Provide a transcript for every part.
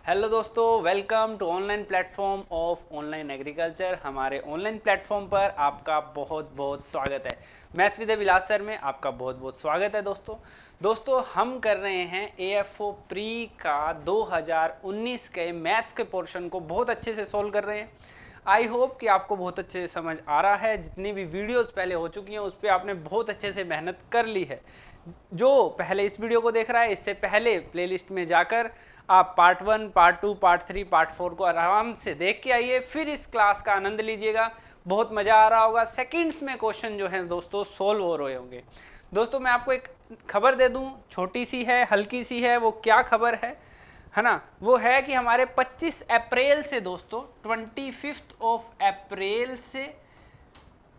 Hello दोस्तों, welcome to online platform of online agriculture. हमारे online platform पर आपका बहुत बहुत स्वागत है। मैथ्स विद विलास सर में आपका बहुत बहुत स्वागत है। दोस्तों हम कर रहे हैं एएफओ प्री का 2019 के मैथ्स के पोर्शन को बहुत अच्छे से सोल्व कर रहे हैं। आई होप कि आपको बहुत अच्छे से समझ आ रहा है। जितनी भी वीडियोस पहले हो चुकी हैं उस पर आपने बहुत अच्छे से मेहनत कर ली है। जो पहले इस वीडियो को देख रहा है, इससे पहले प्लेलिस्ट में जाकर आप पार्ट 1, पार्ट 2, पार्ट 3, पार्ट 4 को आराम से देख के आइए, फिर इस क्लास का आनंद लीजिएगा। बहुत मज़ा आ रहा होगा। सेकंड्स में क्वेश्चन जो हैं दोस्तों सोल्व हो रहे होंगे। दोस्तों मैं आपको एक खबर दे दूं, छोटी सी है, हल्की सी है। वो क्या खबर है ना? वो है कि हमारे 25 अप्रैल से दोस्तों 25 अप्रैल से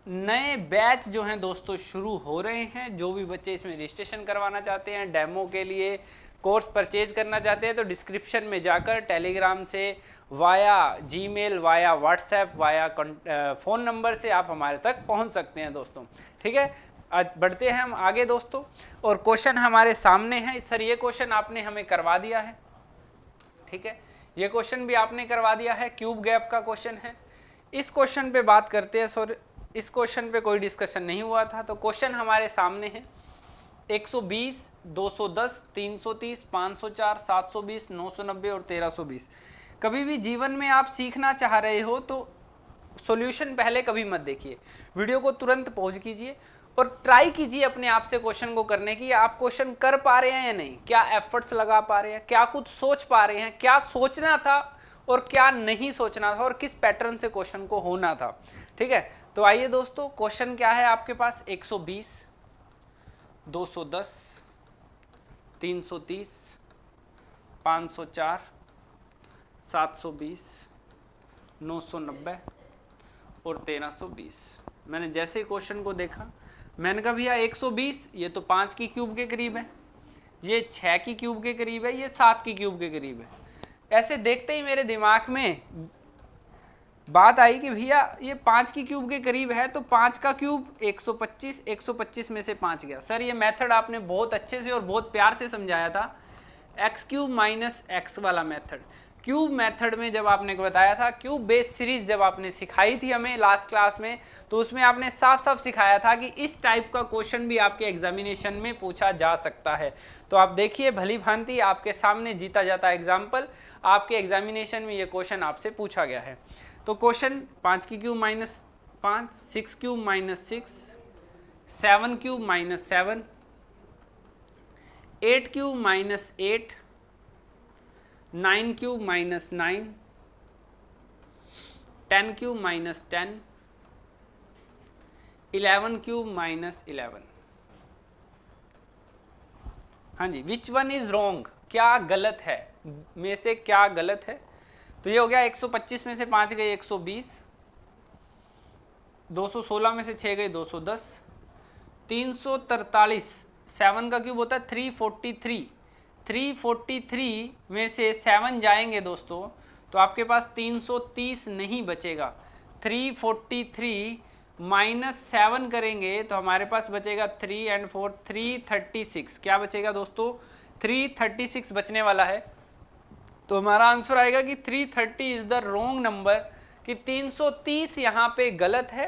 नए बैच जो हैं दोस्तों शुरू हो रहे हैं। जो भी बच्चे इसमें रजिस्ट्रेशन करवाना चाहते हैं, डेमो के लिए कोर्स परचेज करना चाहते हैं, तो डिस्क्रिप्शन में जाकर टेलीग्राम से via Gmail, via WhatsApp, via phone number से आप हमारे तक पहुंच सकते हैं दोस्तों। ठीक है, आज बढ़ते हैं हम आगे दोस्तों। और क्वेश्चन हमारे सामने है। सर ये क्वेश्चन आपने हमें करवा दिया है, ठीक है, ये क्वेश्चन भी आपने करवा दिया है, क्यूब गैप का क्वेश्चन है। इस क्वेश्चन पे बात करते हैं। सॉरी, इस क्वेश्चन पे कोई डिस्कशन नहीं हुआ था। तो क्वेश्चन हमारे सामने है 120, 210, 330, 504, 720, 990 और 1320। कभी भी जीवन में आप सीखना चाह रहे हो तो सॉल्यूशन पहले कभी मत देखिए, वीडियो को तुरंत पॉज कीजिए और ट्राई कीजिए अपने आप से क्वेश्चन को करने की। आप क्वेश्चन कर पा रहे हैं या नहीं, क्या एफर्ट्स लगा पा रहे हैं, क्या कुछ सोच पा रहे हैं, क्या सोचना था और क्या नहीं सोचना था, और किस पैटर्न से क्वेश्चन को होना था। ठीक है, तो आइए दोस्तों, क्वेश्चन क्या है आपके पास? 120, 210, 330, 504, 720, 990 और 1320। मैंने जैसे क्वेश्चन को देखा, मैंने कहा भैया 120 ये तो 5 की क्यूब के करीब है, ये 6 की क्यूब के करीब है, ये 7 की क्यूब के करीब है। ऐसे देखते ही मेरे दिमाग में बात आई कि भैया ये 5 की क्यूब के करीब है, तो 5 का क्यूब 125, 125 में से 5 गया। सर ये मेथड आपने बहुत अच्छे से और बहुत प्यार से समझाया था, एक्स क्यूब माइनस एक्स वाला मेथड। क्यूब मेथड में जब आपने बताया था, क्यूब बेस सीरीज जब आपने सिखाई थी हमें लास्ट क्लास में, तो उसमें आपने साफ साफ सिखाया था कि इस टाइप का क्वेश्चन भी आपके एग्जामिनेशन में पूछा जा सकता है। तो आप देखिए, भली भांति आपके सामने जीता जाता एग्जाम्पल, आपके एग्जामिनेशन में ये क्वेश्चन आपसे पूछा गया है। तो क्वेश्चन 5 की cube minus 5, 6 cube minus 6, 7 cube minus 7, 8 cube minus 8, 9 cube minus 9, 10 cube minus 10, 11 cube minus 11। हाँ जी, विच वन इज रॉन्ग, क्या गलत है, में से क्या गलत है? तो ये हो गया 125 में से 5 गए 120, 216 में से 6 गए 210, 343, 7 का क्यूब होता है 343, 343 में से 7 जाएंगे दोस्तों तो आपके पास 330 नहीं बचेगा। 343 माइनस 7 करेंगे तो हमारे पास बचेगा 3 and 4 336। क्या बचेगा दोस्तों? 336 बचने वाला है। तो हमारा आंसर आएगा कि 330 इज द रॉन्ग नंबर, कि 330 यहाँ पे गलत है।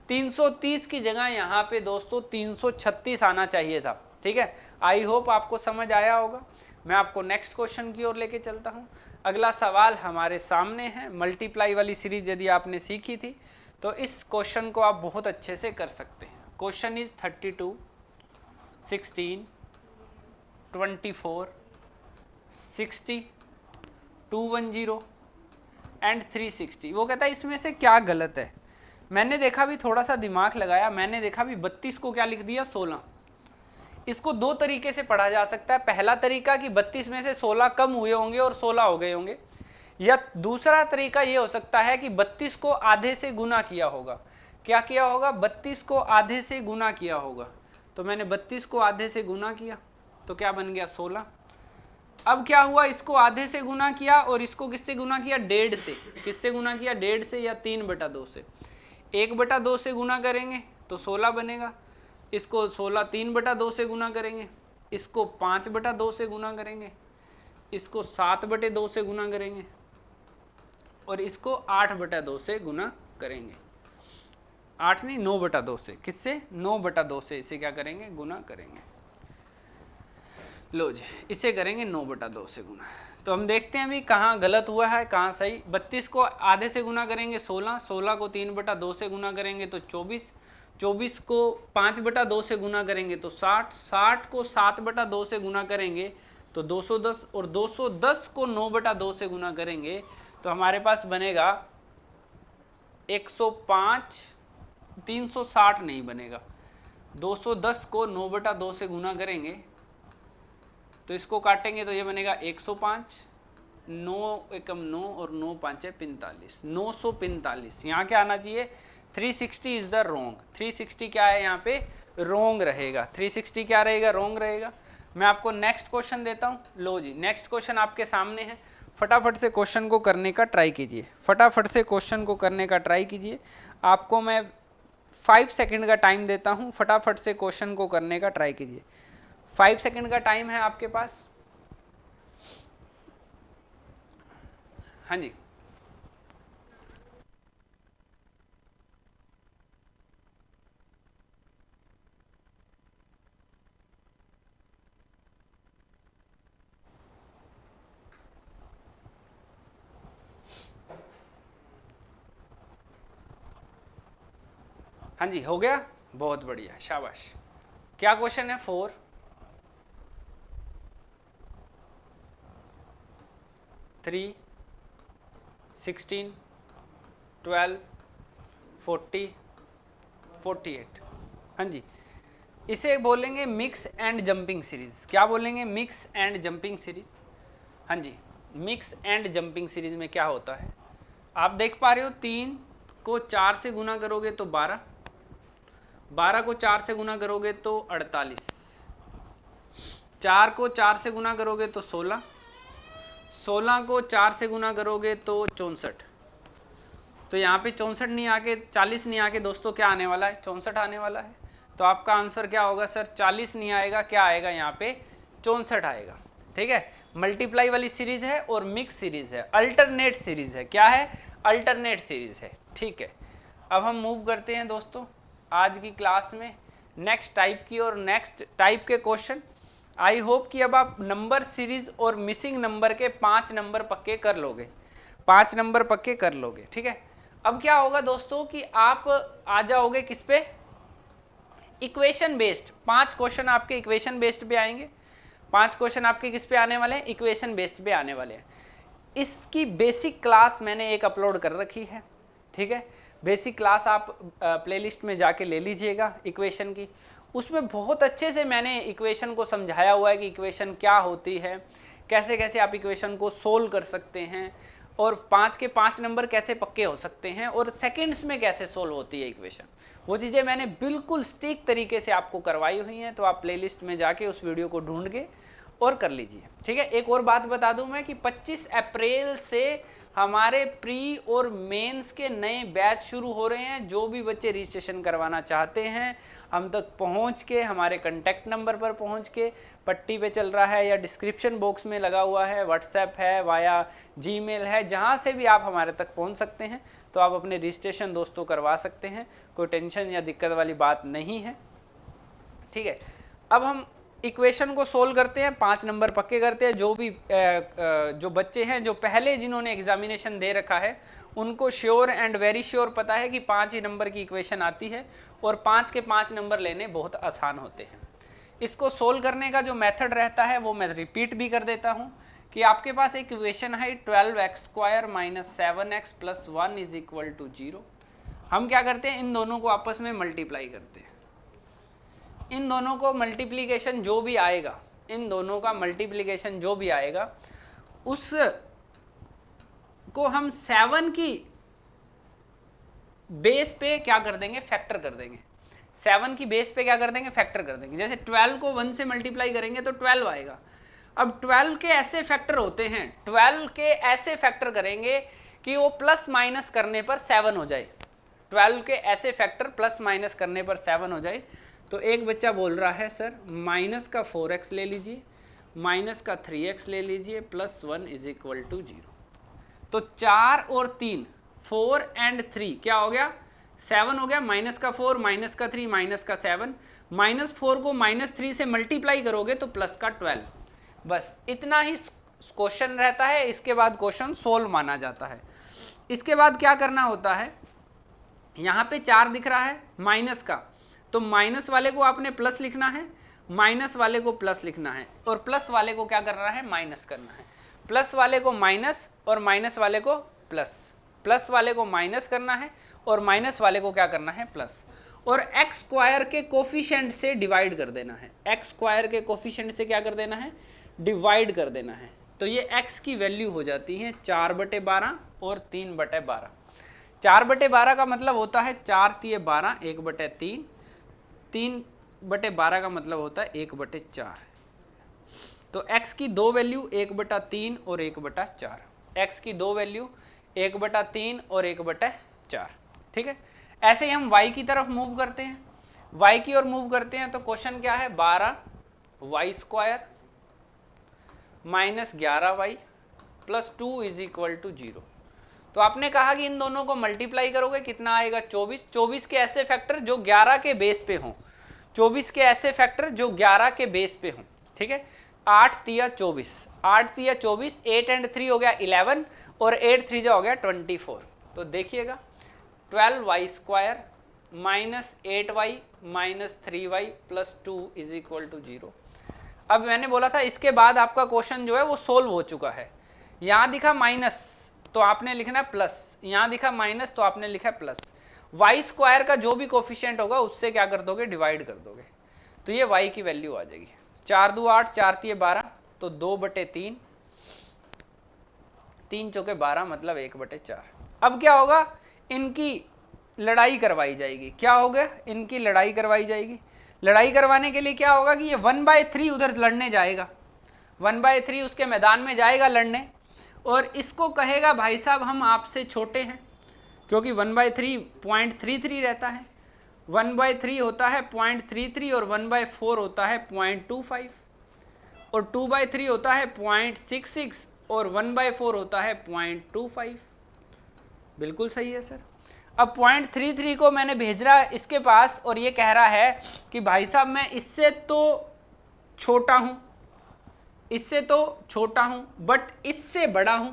330 की जगह यहाँ पे दोस्तों 336 आना चाहिए था। ठीक है, आई होप आपको समझ आया होगा। मैं आपको नेक्स्ट क्वेश्चन की ओर लेके चलता हूँ। अगला सवाल हमारे सामने है। मल्टीप्लाई वाली सीरीज यदि आपने सीखी थी तो इस क्वेश्चन को आप बहुत अच्छे से कर सकते हैं। Question is 32, 16, 24, 60, 210 and 360। वो कहता है इसमें से क्या गलत है। मैंने देखा भी, थोड़ा सा दिमाग लगाया, मैंने देखा भी 32 को क्या लिख दिया 16। इसको दो तरीके से पढ़ा जा सकता है। पहला तरीका कि 32 में से 16 कम हुए होंगे और 16 हो गए होंगे, या दूसरा तरीका ये हो सकता है कि 32 को आधे से गुना किया होगा। क्या किया होगा? 32 को आधे से गुना किया होगा। तो मैंने 32 को आधे से गुना किया तो क्या बन गया? 16। अब क्या हुआ? इसको आधे से गुना किया और इसको किससे गुना किया? 1.5 से। किससे गुना किया? 1.5 से या 3/2 से। 1/2 से गुना करेंगे तो 16 बनेगा। इसको 16 3/2 से गुना करेंगे, इसको 5/2 से गुना करेंगे, इसको 7/2 से गुना करेंगे और इसको 8/2 से गुना करेंगे। 8 नहीं 9/2 से, किससे? 9/2 से इसे क्या करेंगे? गुना करेंगे। लो जी, इसे करेंगे 9/2 से गुना। तो हम देखते हैं अभी कहाँ गलत हुआ है कहाँ सही। 32 को आधे से गुना करेंगे 16, 16 को 3/2 से गुना करेंगे तो 24, 24 को 5/2 से गुना करेंगे तो 60, 60 को 7/2 से गुना करेंगे तो 210 और 210 को 9/2 से गुना करेंगे तो हमारे पास बनेगा 105, 360 नहीं बनेगा। 210 को 9/2 से गुना करेंगे तो इसको काटेंगे तो ये बनेगा 105, 9 एकम 9 और 9 पाँचे 45, 945। यहाँ क्या आना चाहिए? 360 इज द रोंग। 360 क्या है यहाँ पे? रोंग रहेगा। 360 क्या रहेगा? रोंग रहेगा। मैं आपको नेक्स्ट क्वेश्चन देता हूँ। लो जी, नेक्स्ट क्वेश्चन आपके सामने है। फटाफट से क्वेश्चन को करने का ट्राई कीजिए, फटाफट से क्वेश्चन को करने का ट्राई कीजिए। आपको मैं 5 सेकंड का टाइम देता हूँ, फटाफट से क्वेश्चन को करने का ट्राई कीजिए। 5 सेकंड का टाइम है आपके पास। हाँ जी, हाँ जी, हो गया, बहुत बढ़िया, शाबाश। क्या क्वेश्चन है? 4, 3, 16, 12, 40, 48। हाँ जी, इसे बोलेंगे मिक्स एंड जंपिंग सीरीज। क्या बोलेंगे? Mix and jumping series. हाँ जी, मिक्स एंड जंपिंग सीरीज में क्या होता है? आप देख पा रहे हो 3 को 4 से गुना करोगे तो 12, 12 को 4 से गुना करोगे तो 48, 4 को 4 से गुना करोगे तो 16, 16 को 4 से गुना करोगे तो 64। तो यहाँ पे 64 नहीं आके 40 नहीं आके दोस्तों क्या आने वाला है? 64 आने वाला है। तो आपका आंसर क्या होगा सर? 40 नहीं आएगा, क्या आएगा यहाँ पे? 64 आएगा। ठीक है, मल्टीप्लाई वाली सीरीज है और मिक्स सीरीज है, अल्टरनेट सीरीज है। क्या है? अल्टरनेट सीरीज है। ठीक है, अब हम मूव करते हैं दोस्तों आज की क्लास में नेक्स्ट टाइप की और नेक्स्ट टाइप के क्वेश्चन। आई होप कि अब आप नंबर सीरीज और मिसिंग नंबर के 5 नंबर पक्के कर लोगे, 5 नंबर पक्के कर लोगे। ठीक है, अब क्या होगा दोस्तों कि आप आ जाओगे किस पे? Equation based. 5 क्वेश्चन आपके इक्वेशन बेस्ड पे आएंगे। 5 क्वेश्चन आपके किस पे आने वाले हैं? इक्वेशन बेस्ड पे आने वाले हैं। इसकी बेसिक क्लास मैंने एक अपलोड कर रखी है। ठीक है, बेसिक क्लास आप प्लेलिस्ट में जाके ले लीजिएगा इक्वेशन की। उसमें बहुत अच्छे से मैंने इक्वेशन को समझाया हुआ है कि इक्वेशन क्या होती है, कैसे कैसे आप इक्वेशन को सोल्व कर सकते हैं और 5 के 5 नंबर कैसे पक्के हो सकते हैं और सेकंड्स में कैसे सोल्व होती है इक्वेशन। वो चीज़ें मैंने बिल्कुल स्टिक तरीके से आपको करवाई हुई हैं। तो आप प्लेलिस्ट में जाके उस वीडियो को ढूंढ के और कर लीजिए। ठीक है, एक और बात बता दूं मैं कि 25 अप्रैल से हमारे प्री और मेंस के नए बैच शुरू हो रहे हैं। जो भी बच्चे रजिस्ट्रेशन करवाना चाहते हैं हम तक पहुंच के, हमारे कांटेक्ट नंबर पर पहुंच के, पट्टी पे चल रहा है या डिस्क्रिप्शन बॉक्स में लगा हुआ है, व्हाट्सएप है, वाया जीमेल है, जहां से भी आप हमारे तक पहुंच सकते हैं। तो आप अपने रजिस्ट्रेशन दोस्तों करवा सकते हैं, कोई टेंशन या दिक्कत वाली बात नहीं है। ठीक है, अब हम इक्वेशन को सोल्व करते हैं, 5 नंबर पक्के करते हैं। जो भी जो बच्चे हैं जो पहले जिन्होंने एग्जामिनेशन दे रखा है उनको श्योर एंड वेरी श्योर पता है कि 5 ही नंबर की इक्वेशन आती है और 5 के 5 नंबर लेने बहुत आसान होते हैं। इसको सोल्व करने का जो मेथड रहता है वो मैं रिपीट भी कर देता हूँ कि आपके पास एक इक्वेशन है 12x² - 7x + 1 = 0। हम क्या करते हैं? इन दोनों को आपस में मल्टीप्लाई करते हैं। इन दोनों को मल्टीप्लिकेशन जो भी आएगा, इन दोनों का मल्टीप्लिकेशन जो भी आएगा उस को हम 7 की बेस पे क्या कर देंगे? फैक्टर कर देंगे। 7 की बेस पे क्या कर देंगे? फैक्टर कर देंगे। जैसे 12 को 1 से मल्टीप्लाई करेंगे तो 12 आएगा। अब 12 के ऐसे फैक्टर होते हैं, 12 के ऐसे फैक्टर करेंगे कि वो प्लस माइनस करने पर 7 हो जाए। 12 के ऐसे फैक्टर प्लस माइनस करने पर 7 हो जाए। तो एक बच्चा बोल रहा है सर -4x ले लीजिए, माइनस का 3x ले लीजिए प्लस 1 इज इक्वल टू 0। तो 4 और 3 4 एंड 3 क्या हो गया 7 हो गया, माइनस का 4 माइनस का 3 माइनस का 7, माइनस 4 को माइनस 3 से मल्टीप्लाई करोगे तो प्लस का 12। बस इतना ही क्वेश्चन रहता है, इसके बाद क्वेश्चन सोल्व माना जाता है। इसके बाद क्या करना होता है, यहाँ पे 4 दिख रहा है माइनस का, तो माइनस वाले को आपने प्लस लिखना है, माइनस वाले को प्लस लिखना है, और प्लस वाले को क्या करना है माइनस करना है। प्लस वाले को माइनस और माइनस वाले को प्लस, प्लस वाले को माइनस करना है और माइनस वाले को क्या करना है प्लस, और एक्स स्क्वायर के कोफिशिएंट से डिवाइड कर देना है। एक्स स्क्वायर के कोफिशिएंट से क्या कर देना है डिवाइड कर देना है। तो ये x की वैल्यू हो जाती है 4/12 और 3/12। 4/12 का मतलब होता है 4 तिये 12 1/3, 3/12 का मतलब होता है 1/4। तो x की दो वैल्यू 1/3 और 1/4, x की दो वैल्यू 1/3 और 1/4। ठीक है, ऐसे ही हम y की तरफ मूव करते हैं, y की ओर मूव करते हैं। तो क्वेश्चन क्या है 12y² minus 11y plus 2 is equal to 0। तो आपने कहा कि इन दोनों को मल्टीप्लाई करोगे कितना आएगा 24। 24 के ऐसे फैक्टर जो 11 के बेस पे हों, 24 के ऐसे फैक्टर जो 11 के बेस पे हों। ठीक है, 8 तिया 24, 8 तिया 24, 8 एंड 3 हो गया 11 और 8 3 जा हो गया 24। तो देखिएगा 12y² minus 8y minus 3y plus 2 is equal to 0। अब मैंने बोला था इसके बाद आपका क्वेश्चन जो है वो सोल्व हो चुका है। यहाँ दिखा माइनस तो आपने लिखना प्लस, यहाँ दिखा माइनस तो आपने लिखा प्लस। y² का जो भी कोफिशिएंट होगा उससे क्या कर दोगे डिवाइड कर दोगे, तो ये y की वैल्यू आ जाएगी। 4 2 8, 4 तिये 12, तो 2/3, 3 चौके 12 मतलब 1/4। अब क्या होगा इनकी लड़ाई करवाई जाएगी। क्या होगा इनकी लड़ाई करवाई जाएगी। लड़ाई करवाने के लिए क्या होगा कि ये 1/3 उधर लड़ने जाएगा, 1/3 उसके मैदान में जाएगा लड़ने, और इसको कहेगा भाई साहब हम आपसे छोटे हैं, क्योंकि 1/3 0.33 रहता है, 1/3 होता है 0.33 और 1/4 होता है 0.25 और 2/3 होता है 0.66 और 1/4 होता है 0.25। बिल्कुल सही है सर। अब 0.33 को मैंने भेज रहा है इसके पास और ये कह रहा है कि भाई साहब मैं इससे तो छोटा हूं, इससे तो छोटा हूं बट इससे बड़ा हूं।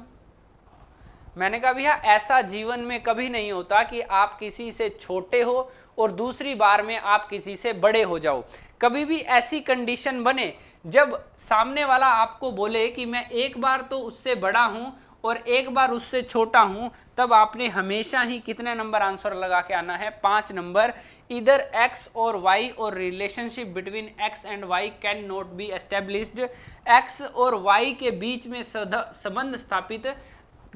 मैंने कहा भैया ऐसा जीवन में कभी नहीं होता कि आप किसी से छोटे हो और दूसरी बार में आप किसी से बड़े हो जाओ। कभी भी ऐसी कंडीशन बने जब सामने वाला आपको बोले कि मैं एक बार तो उससे बड़ा हूं और एक बार उससे छोटा हूं, तब आपने हमेशा ही कितने नंबर आंसर लगा के आना है 5 नंबर। इधर x और y और relationship between x and y can not be established. x और y के बीच में संबंध स्थापित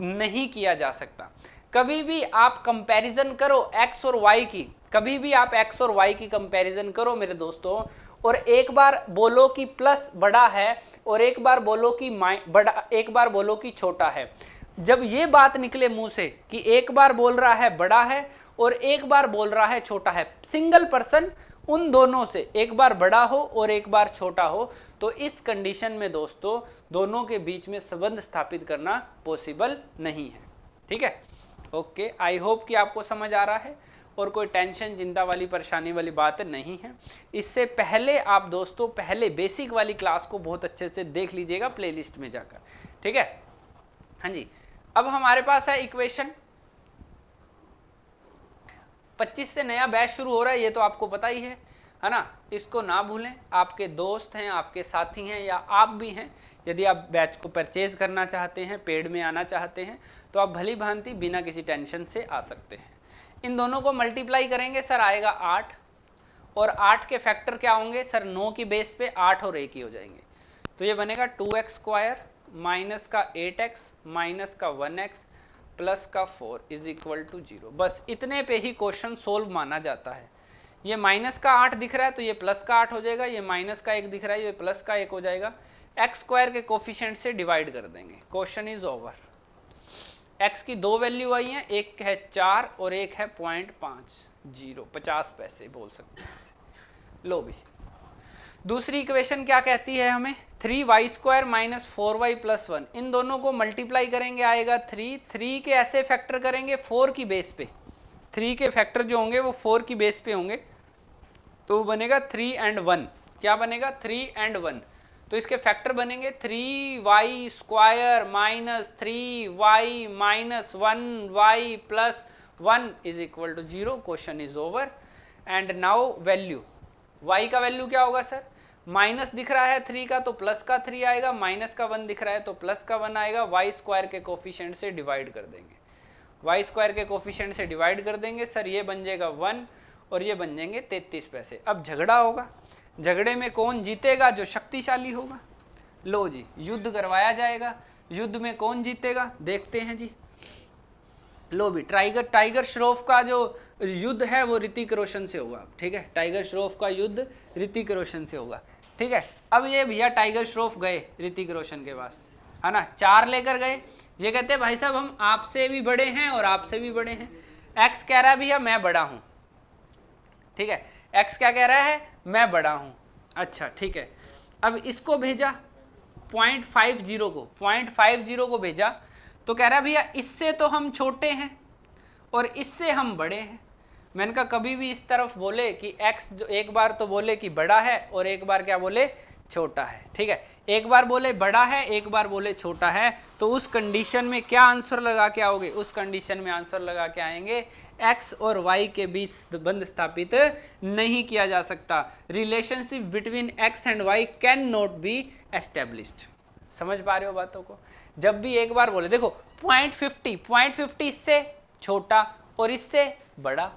नहीं किया जा सकता। कभी भी आप कंपैरिजन करो x और y की, कभी भी आप x और y की कंपैरिजन करो मेरे दोस्तों, और एक बार बोलो कि प्लस बड़ा है और एक बार बोलो कि बड़ा, एक बार बोलो कि छोटा है। जब ये बात निकले मुंह से कि एक बार बोल रहा है बड़ा है और एक बार बोल रहा है छोटा है, सिंगल पर्सन उन दोनों से एक बार बड़ा हो और एक बार छोटा हो, तो इस कंडीशन में दोस्तों दोनों के बीच में संबंध स्थापित करना पॉसिबल नहीं है। ठीक है, ओके, आई होप कि आपको समझ आ रहा है और कोई टेंशन चिंता वाली परेशानी वाली बात नहीं है। इससे पहले आप दोस्तों पहले बेसिक वाली क्लास को बहुत अच्छे से देख लीजिएगा प्लेलिस्ट में जाकर। ठीक है, हाँ जी। अब हमारे पास है इक्वेशन 25 से नया बैच शुरू हो रहा है, ये तो आपको पता ही है ना। इसको ना भूलें, आपके दोस्त हैं, आपके साथी हैं या आप भी हैं, यदि आप बैच को परचेज करना चाहते हैं, पेड में आना चाहते हैं, तो आप भली भांति बिना किसी टेंशन से आ सकते हैं। इन दोनों को मल्टीप्लाई करेंगे सर आएगा 8, और 8 के फैक्टर क्या होंगे सर 9 की बेस पे 8 और 1 ही हो जाएंगे। तो ये बनेगा 2x² माइनस का 8x माइनस का 1x प्लस का 4 इज इक्वल टू 0। बस इतने पे ही क्वेश्चन सोल्व माना जाता है। ये माइनस का 8 दिख रहा है तो ये प्लस का 8 हो जाएगा, ये माइनस का 1 दिख रहा है ये प्लस का 1 हो जाएगा। x² के कोफिशिएंट से डिवाइड कर देंगे, क्वेश्चन इज ओवर। x की दो वैल्यू आई हैं, एक है 4 और एक है 0.50, 50 पैसे बोल सकते हैं। लो भी, दूसरी इक्वेशन क्या कहती है हमें, 3y² माइनस 4y प्लस 1, इन दोनों को मल्टीप्लाई करेंगे आएगा 3 के ऐसे फैक्टर करेंगे 4 की बेस पे, 3 के फैक्टर जो होंगे वो 4 की बेस पे होंगे, तो वो बनेगा 3 and 1, क्या बनेगा 3 and 1, तो इसके फैक्टर बनेंगे 3y² minus 3y minus 1y plus 1 is equal to 0। Question is over. And now value, y का वैल्यू क्या होगा सर, माइनस दिख रहा है 3 का तो प्लस का 3 आएगा, माइनस का 1 दिख रहा है तो प्लस का 1 आएगा, y² के कोफिशिएंट से डिवाइड कर देंगे, y² के कोफिशिएंट से डिवाइड कर देंगे सर, ये बन जाएगा 1 और ये बन जाएंगे 33 पैसे। अब झगड़ा होगा, झगड़े में कौन जीतेगा, जो शक्तिशाली होगा। लो जी, युद्ध करवाया जाएगा, युद्ध में कौन जीतेगा देखते हैं जी। लो भी, टाइगर श्रॉफ का जो युद्ध है वो ऋतिक रोशन से होगा, ठीक है, टाइगर श्रॉफ का युद्ध ऋतिक रोशन से होगा, ठीक है। अब ये भैया टाइगर श्रॉफ गए ऋतिक रोशन के पास, है ना, 4 लेकर गए, ये कहते हैं भाई साहब हम आपसे भी बड़े हैं और आपसे भी बड़े हैं। एक्स कह रहा है भैया मैं बड़ा हूं, ठीक है, एक्स क्या कह रहा है, मैं बड़ा हूं, अच्छा ठीक है। अब इसको भेजा 0.50 को भेजा, तो कह रहा है भैया इससे तो हम छोटे हैं और इससे हम बड़े हैं। मैंने कहा कभी भी इस तरफ बोले कि x जो एक बार तो बोले कि बड़ा है और एक बार क्या बोले छोटा है, ठीक है, एक बार बोले बड़ा है एक बार बोले छोटा है, तो उस कंडीशन में क्या आंसर लगा के आओगे, उस कंडीशन में आंसर लगा के आएंगे x और y के बीच बंध स्थापित नहीं किया जा सकता, relationship between x and y can not be established. समझ पा रहे हो बातों को। जब भी एक बार बोले, देखो 0.50 इससे छोटा और इससे बड़ा,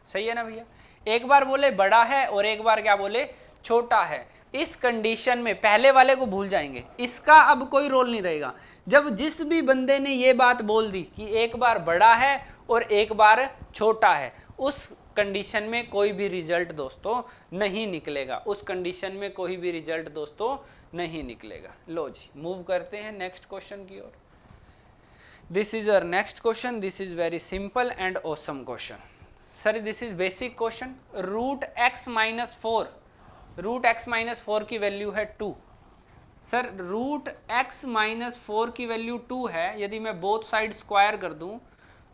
सही है ना भैया, एक बार बोले बड़ा है और एक बार क्या बोले छोटा है, इस कंडीशन में पहले वाले को भूल जाएंगे, इसका अब कोई रोल नहीं रहेगा। जब जिस भी बंदे ने ये बात बोल दी कि एक बार बड़ा है और एक बार छोटा है, उस कंडीशन में कोई भी रिजल्ट दोस्तों नहीं निकलेगा, उस कंडीशन में कोई भी रिजल्ट दोस्तों नहीं निकलेगा। लो जी, मूव करते हैं नेक्स्ट क्वेश्चन की ओर। This is our next question, this is very simple and awesome question sir, this is basic question. Root x minus 4 की वैल्यू है 2 सर, रूट एक्स माइनस 4 की वैल्यू 2 है, यदि मैं बोथ साइड स्क्वायर कर दूं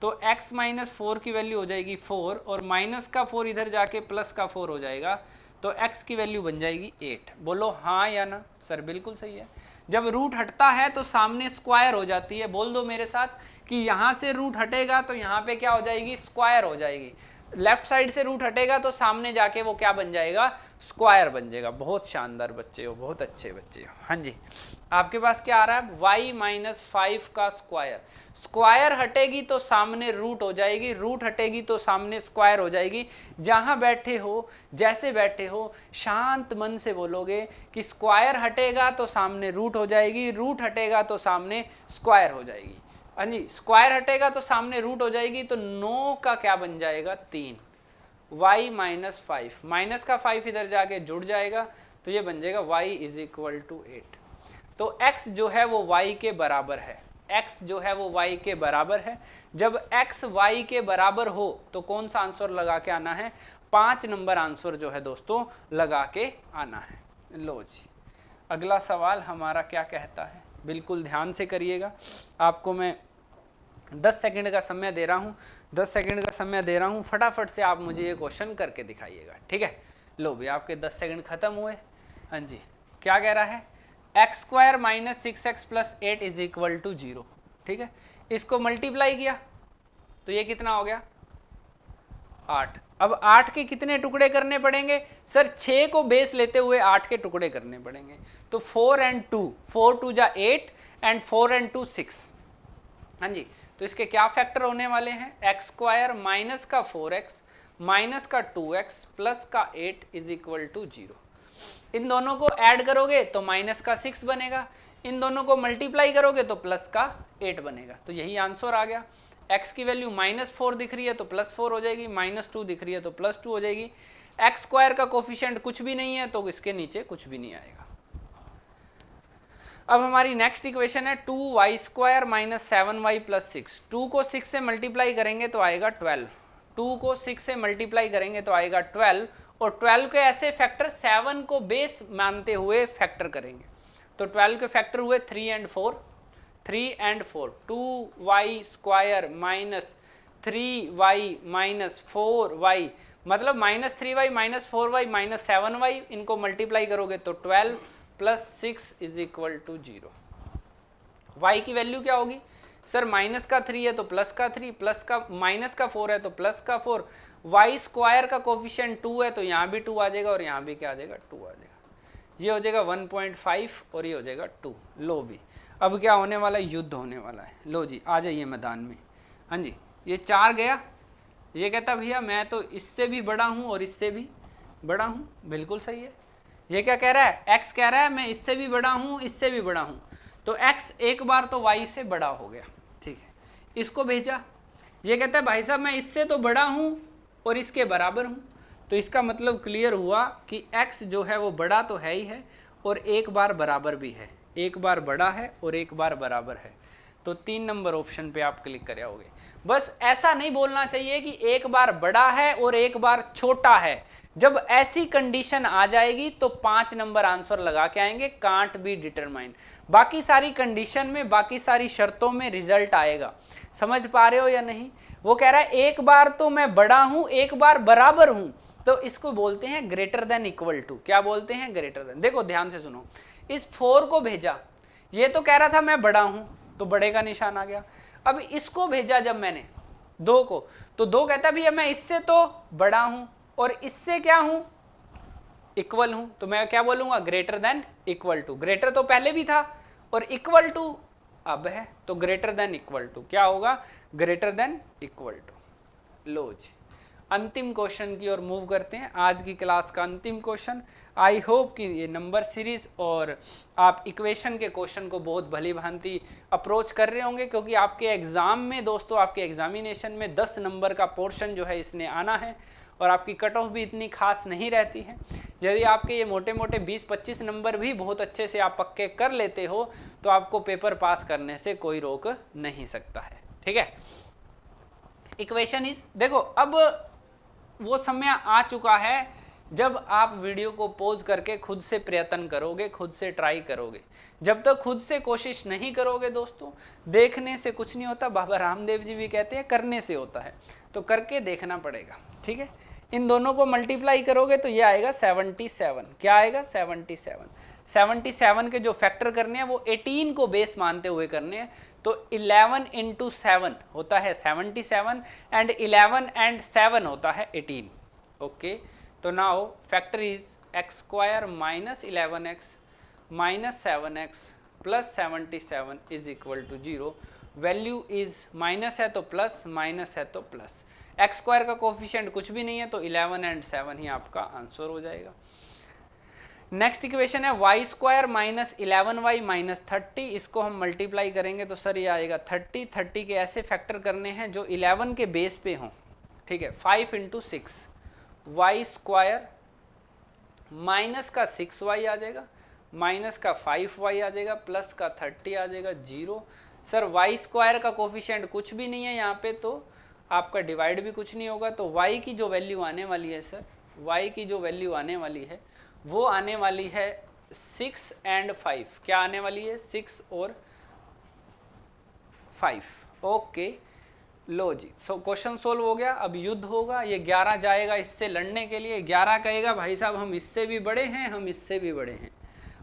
तो x माइनस 4 की वैल्यू हो जाएगी 4 और माइनस का 4 इधर जाके प्लस का 4 हो जाएगा, तो x की वैल्यू बन जाएगी 8। बोलो हाँ या ना सर, बिल्कुल सही है। जब रूट हटता है तो सामने स्क्वायर हो जाती है, बोल दो मेरे साथ कि यहाँ से रूट हटेगा तो यहाँ पे क्या हो जाएगी, स्क्वायर हो जाएगी। लेफ्ट साइड से रूट हटेगा तो सामने जाके वो क्या बन जाएगा, स्क्वायर बन जाएगा। बहुत शानदार बच्चे हो, बहुत अच्छे बच्चे हो। हाँ जी, आपके पास क्या आ रहा है, y माइनस 5 का स्क्वायर, स्क्वायर हटेगी तो सामने रूट हो जाएगी, रूट हटेगी तो सामने स्क्वायर हो जाएगी। जहां बैठे हो, जैसे बैठे हो, शांत मन से बोलोगे कि स्क्वायर हटेगा तो सामने रूट हो जाएगी, रूट हटेगा तो सामने स्क्वायर हो जाएगी। हाँ जी, स्क्वायर हटेगा तो सामने रूट हो जाएगी, तो 9 का क्या बन जाएगा, 3, y माइनस 5, माइनस का 5 इधर जाके जुड़ जाएगा तो ये बन जाएगा y इज इक्वल टू 8। तो x जो है वो y के बराबर है, x जो है वो y के बराबर है। जब x y के बराबर हो तो कौन सा आंसर लगा के आना है, 5 नंबर आंसर जो है दोस्तों लगा के आना है। लो जी, अगला सवाल हमारा क्या कहता है, बिल्कुल ध्यान से करिएगा। आपको मैं 10 सेकंड का समय दे रहा हूँ, 10 सेकंड का समय दे रहा हूँ, फटाफट से आप मुझे ये क्वेश्चन करके दिखाइएगा, ठीक है। लो भी, आपके 10 सेकंड खत्म हुए। हाँ जी, क्या कह रहा है, x² minus 6x plus 8 is equal to 0, ठीक है। इसको मल्टीप्लाई किया तो ये कितना हो गया, 8। अब 8 के कितने टुकड़े करने पड़ेंगे सर, 6 को बेस लेते हुए 8 के टुकड़े करने पड़ेंगे। तो 4 and 2, 4 2 जा 8 एंड 4 and 2 6। हाँ जी, तो इसके क्या फैक्टर होने वाले हैं, x² माइनस का 4x माइनस का 2x प्लस का 8 इज इक्वल टू 0। इन दोनों को ऐड करोगे तो माइनस का 6 बनेगा, इन दोनों को मल्टीप्लाई करोगे तो प्लस का 8 बनेगा। तो यही आंसर आ गया। x की वैल्यू -4 दिख रही है तो +4 हो जाएगी, -2 दिख रही है तो +2 हो जाएगी। x² का कोफिशिएंट कुछ भी नहीं है तो इसके नीचे कुछ भी नहीं आएगा। अब हमारी नेक्स्ट इक्वेशन है 2y² माइनस 7y प्लस 6। 2 को 6 से मल्टीप्लाई करेंगे तो आएगा 12, 2 को 6 से मल्टीप्लाई करेंगे तो आएगा 12 और 12 के ऐसे फैक्टर 7 को बेस मानते हुए फैक्टर करेंगे। तो 12 के फैक्टर हुए 3 and 4, 3 and 4, 2y square minus 3y minus 4y, मतलब minus 3y minus 4y minus 7y, इनको मल्टीप्लाई करोगे तो 12 plus 6 is equal to 0। y की वैल्यू क्या होगी सर, माइनस का 3 है तो प्लस का 3, प्लस का माइनस का 4 है तो प्लस का 4, y स्क्वायर का कोफिशिएंट 2 है तो यहाँ भी 2 आ जाएगा और यहाँ भी क्या आ जाएगा, 2 आ जाएगा। ये हो जाएगा 1.5 और ये हो जाएगा 2। लो भी अब क्या होने वाला है, युद्ध होने वाला है। लो जी आ जाइए मैदान में। हाँ जी, ये 4 गया, ये कहता भैया मैं तो इससे भी बड़ा हूँ और इससे भी बड़ा हूँ, बिल्कुल सही है। ये क्या कह रहा है, x कह रहा है मैं इससे भी बड़ा हूँ इससे भी बड़ा हूँ, तो x एक बार तो y से बड़ा हो गया, ठीक है। इसको भेजा, ये कहता है भाई साहब मैं इससे तो बड़ा हूँ और इसके बराबर हूँ, तो इसका मतलब क्लियर हुआ कि x जो है वो बड़ा तो है ही है और एक बार बराबर भी है, एक बार बड़ा है और एक बार बराबर है। तो 3 नंबर ऑप्शन पे आप क्लिक कर आओगे। बस ऐसा नहीं बोलना चाहिए कि एक बार बड़ा है और एक बार छोटा है। जब ऐसी कंडीशन आ जाएगी तो 5 नंबर आंसर लगा के आएंगे, कांट बी डिटरमाइंड। बाकी सारी कंडीशन में, बाकी सारी शर्तों में रिजल्ट आएगा। समझ पा रहे हो या नहीं? वो कह रहा है एक बार तो मैं बड़ा हूं एक बार बराबर हूं, तो इसको बोलते हैं ग्रेटर देन इक्वल टू। क्या बोलते हैं? Greater than. देखो ध्यान से सुनो, इस 4 को भेजा, ये तो कह रहा था मैं बड़ा हूं तो बड़े का निशान आ गया। अब इसको भेजा जब मैंने 2 को, तो 2 कहता भैया मैं इससे तो बड़ा हूं और इससे क्या हूं, इक्वल हूं, तो मैं क्या बोलूंगा, greater than equal to. Greater तो पहले भी था और इक्वल टू अब है, तो ग्रेटर देन इक्वल टू क्या होगा, ग्रेटर देन इक्वल टू। लो जी अंतिम क्वेश्चन की ओर मूव करते हैं, आज की क्लास का अंतिम क्वेश्चन। आई होप कि ये नंबर सीरीज और आप इक्वेशन के क्वेश्चन को बहुत भली भांति अप्रोच कर रहे होंगे, क्योंकि आपके एग्जाम में दोस्तों, आपके एग्जामिनेशन में 10 नंबर का पोर्शन जो है इसने आना है और आपकी कट ऑफ भी इतनी खास नहीं रहती है। यदि आपके ये मोटे मोटे 20-25 नंबर भी बहुत अच्छे से आप पक्के कर लेते हो तो आपको पेपर पास करने से कोई रोक नहीं सकता है, ठीक है। इक्वेशन इज, देखो अब वो समय आ चुका है जब आप वीडियो को पॉज करके खुद से प्रयत्न करोगे, खुद से ट्राई करोगे। जब तक खुद से कोशिश नहीं करोगे दोस्तों, देखने से कुछ नहीं होता। बाबा रामदेव जी भी कहते हैं करने से होता है, तो करके देखना पड़ेगा, ठीक है। इन दोनों को मल्टीप्लाई करोगे तो ये आएगा 77। क्या आएगा? 77। 77 के जो फैक्टर करने हैं वो 18 को बेस मानते हुए करने हैं, तो 11 इंटू 7 होता है 77 एंड 11 एंड 7 होता है 18। ओके, तो now factor is x square minus 11x minus 7x plus 77 is equal to 0। Value is minus है तो प्लस, माइनस है तो प्लस। एक्स स्क्वायर का कोफिशिएंट कुछ भी नहीं है तो 11 एंड 7 ही आपका आंसर हो जाएगा। नेक्स्ट इक्वेशन है y square minus 11y minus 30। इसको हम मल्टीप्लाई करेंगे तो सर ये आएगा 30। 30 के ऐसे फैक्टर करने हैं जो 11 के बेस पे हों, ठीक है। 5 इंटू 6 वाई स्क्वायर माइनस का 6y आ जाएगा, माइनस का 5y आ जाएगा, प्लस का 30 आ जाएगा 0। सर वाई स्क्वायर का कोफिशिएंट कुछ भी नहीं है यहाँ पे, तो आपका डिवाइड भी कुछ नहीं होगा, तो y की जो वैल्यू आने वाली है सर, y की जो वैल्यू आने वाली है वो आने वाली है 6 एंड 5। क्या आने वाली है? 6 और 5। ओके, लो जी, सो क्वेश्चन सोल्व हो गया। अब युद्ध होगा, ये 11 जाएगा इससे लड़ने के लिए। 11 कहेगा भाई साहब हम इससे भी बड़े हैं, हम इससे भी बड़े हैं,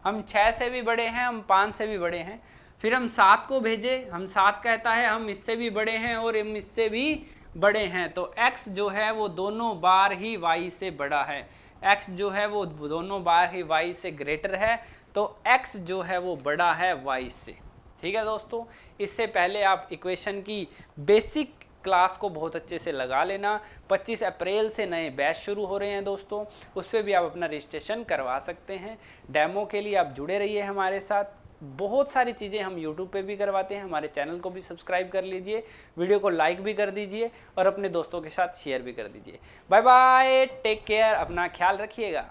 हम 6 से भी बड़े हैं, हम 5 से भी बड़े हैं। फिर हम 7 को भेजे, हम 7 कहता है हम इससे भी बड़े हैं और हम इससे भी बड़े हैं, तो x जो है वो दोनों बार ही y से बड़ा है, x जो है वो दोनों बार ही y से ग्रेटर है, तो x जो है वो बड़ा है y से, ठीक है दोस्तों। इससे पहले आप इक्वेशन की बेसिक क्लास को बहुत अच्छे से लगा लेना। 25 अप्रैल से नए बैच शुरू हो रहे हैं दोस्तों, उस पर भी आप अपना रजिस्ट्रेशन करवा सकते हैं। डेमो के लिए आप जुड़े रहिए हमारे साथ। बहुत सारी चीज़ें हम YouTube पे भी करवाते हैं, हमारे चैनल को भी सब्सक्राइब कर लीजिए, वीडियो को लाइक भी कर दीजिए और अपने दोस्तों के साथ शेयर भी कर दीजिए। बाय बाय, टेक केयर, अपना ख्याल रखिएगा।